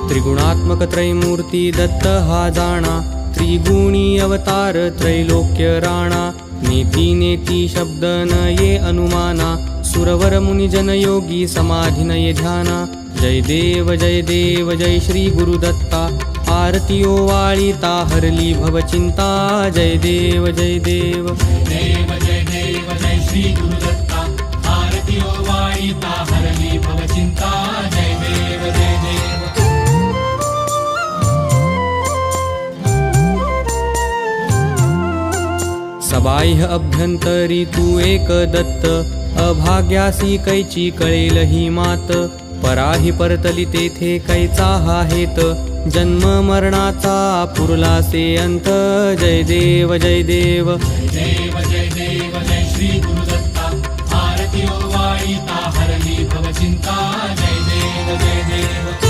त्रिगुणात्मक त्रैमूर्ती दत्त हा जाणा, त्रिगुणी अवतार त्रैलोक्य राणा। नेती नेती शब्द न ये अनुमाना, सुरवर मुनिजन योगी समाधी न ये ध्याना। जय देव जय श्री गुरुदत्ता, आरती ओवाळीता हरली भवचिंता। जय देव जय देव जय श्री गुरुदत्ता, आरती ओवाळीता हरली भवचिंता। जय देव जय देव। सबाह्य अभ्यंतरी तू एक दत्त, अभाग्यासी कैची कळेल ही मात। पराही परतली तेथे कैचा हा हेत, जन्म मरणाचा पुरलासे अंत। जय देव जय देव जय श्री गुरुदत्ता, आरती ओवाळीता हरली भवचिंता। जय देव जय देव।